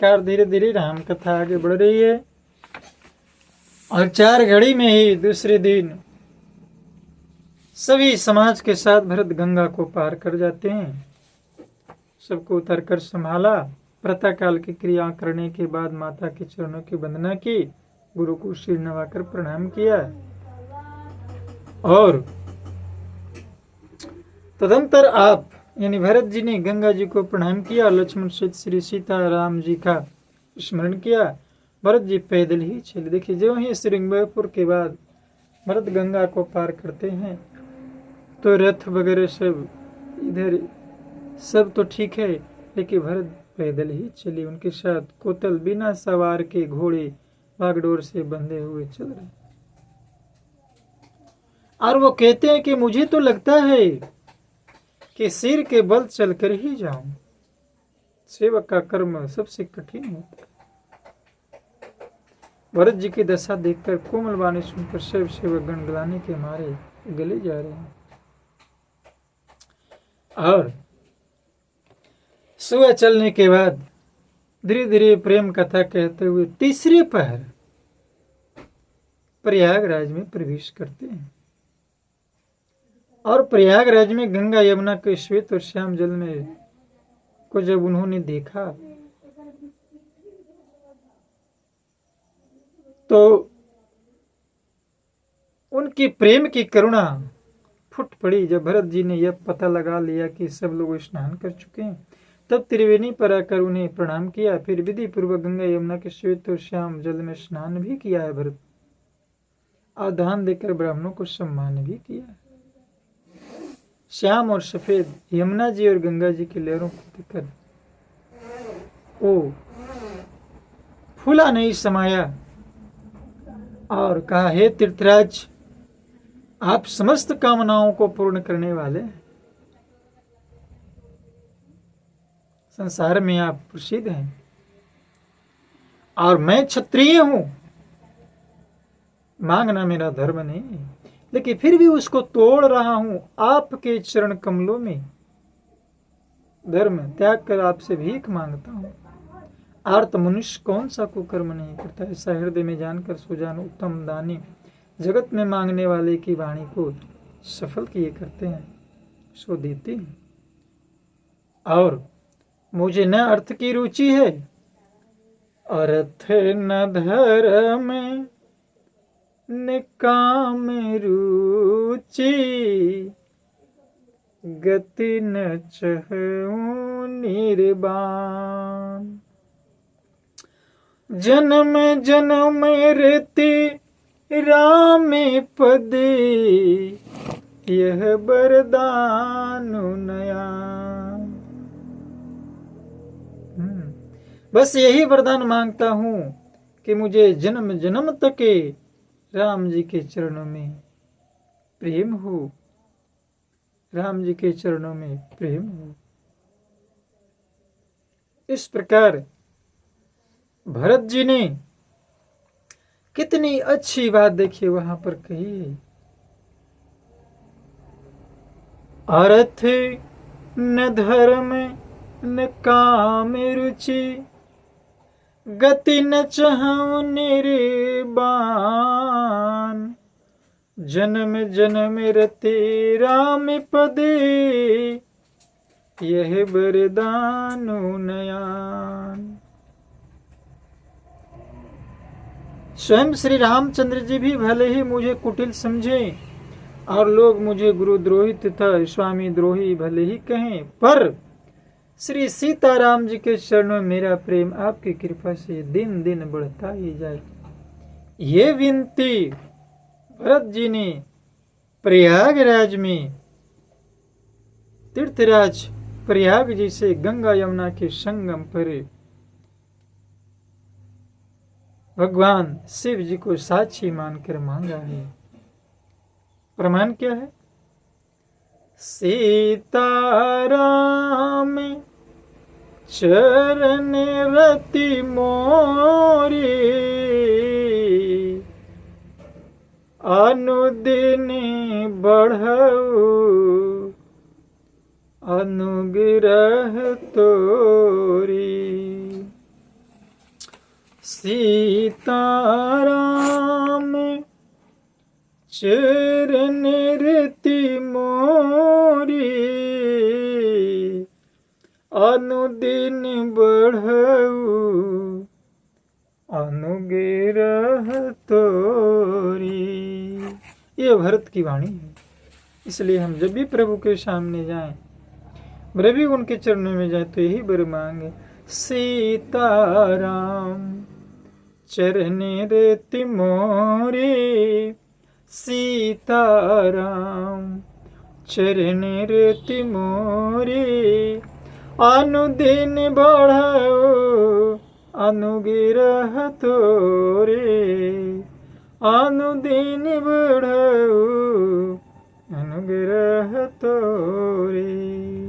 प्रकार धीरे धीरे राम कथा आगे बढ़ रही है और 4 घड़ी में ही दूसरे दिन सभी समाज के साथ भरत गंगा को पार कर जाते हैं। सबको उतर कर संभाला, प्रातः काल की क्रिया करने के बाद माता के चरणों की वंदना की, गुरु को सिर नवाकर प्रणाम किया और तदंतर आप यानी भरत जी ने गंगा जी को प्रणाम किया, लक्ष्मण सहित श्री सीता राम जी का स्मरण किया। भरत जी पैदल ही चले। देखिए, जो ही श्रृंगपुर के बाद भरत गंगा को पार करते हैं तो रथ वगैरह सब इधर सब तो ठीक है, लेकिन भरत पैदल ही चले। उनके साथ कोतल बिना सवार के घोड़े बागडोर से बंधे हुए चल रहे और वो कहते हैं कि मुझे तो लगता है कि सिर के बल चलकर ही जाऊं। सेवक का कर्म सबसे कठिन होता है। भरत जी की दशा देखकर कोमल वाणी सुनकर सब सेवक गण गलाने के मारे गले जा रहे हैं। और सुबह चलने के बाद धीरे धीरे प्रेम कथा कहते हुए तीसरे पहर प्रयागराज में प्रवेश करते हैं और प्रयागराज में गंगा यमुना के श्वेत और श्याम जल में को जब उन्होंने देखा तो उनकी प्रेम की करुणा फूट पड़ी। जब भरत जी ने यह पता लगा लिया कि सब लोग स्नान कर चुके हैं, तब त्रिवेणी पर आकर उन्हें प्रणाम किया। फिर विधि पूर्वक गंगा यमुना के श्वेत और श्याम जल में स्नान भी किया है भरत, और दान देकर ब्राह्मणों को सम्मान भी किया। श्याम और सफेद यमुना जी और गंगा जी की लहरों को देखकर वो फूला नहीं समाया और कहा, हे तीर्थराज, आप समस्त कामनाओं को पूर्ण करने वाले, संसार में आप प्रसिद्ध हैं और मैं क्षत्रिय हूं। मांगना मेरा धर्म नहीं, लेकिन फिर भी उसको तोड़ रहा हूं आपके चरण कमलों में। धर्म त्याग कर आपसे भीख मांगता हूं। आर्त मनुष्य कौन सा कुकर्म नहीं करता। ऐसा हृदय में जानकर सुजान उत्तम दानी जगत में मांगने वाले की वाणी को सफल किए करते हैं, सो देते हैं। और मुझे न अर्थ की रुचि है, अर्थ न धर्म न काम रुचि, गति न चहूं निर्बाण। जन्म जन्म रति राम पद, यह वरदान नया। बस यही वरदान मांगता हूं कि मुझे जन्म जन्म तक राम जी के चरणों में प्रेम हो, राम जी के चरणों में प्रेम हो। इस प्रकार भरत जी ने कितनी अच्छी बात देखिए वहां पर कही है। अर्थ न धर्म न काम रुचि, गति न चाहूं निर्बाण। जन्म जन्म रति राम पद, यह वरदान नयान। स्वयं श्री रामचंद्र जी भी भले ही मुझे कुटिल समझे और लोग मुझे गुरुद्रोही तथा स्वामी द्रोही भले ही कहें, पर श्री सीताराम जी के चरणों में मेरा प्रेम आपकी कृपा से दिन दिन बढ़ता ही जाए। ये विनती भरत जी ने प्रयागराज में तीर्थराज प्रयाग जी से गंगा यमुना के संगम पर भगवान शिव जी को साक्षी मानकर मांगा है। प्रमाण क्या है? सीताराम चरण रति मोरी, अनुदिन बढ़ऊ अनुग्रह तोरी। सीताराम चरण रति मोरी अनुदिन बढ़ऊ अनुगिरह तोरी। ये भरत की वाणी है। इसलिए हम जब भी प्रभु के सामने जाएं, जब भी उनके चरणों में जाए, तो यही वर मांगे, सीताराम चरण रति मोरे, सीताराम चरण रति मोरे अनुदिन बढ़ो अनुगिरह तोरे, अनुदिन बढ़ो अनुगिरह तोरे।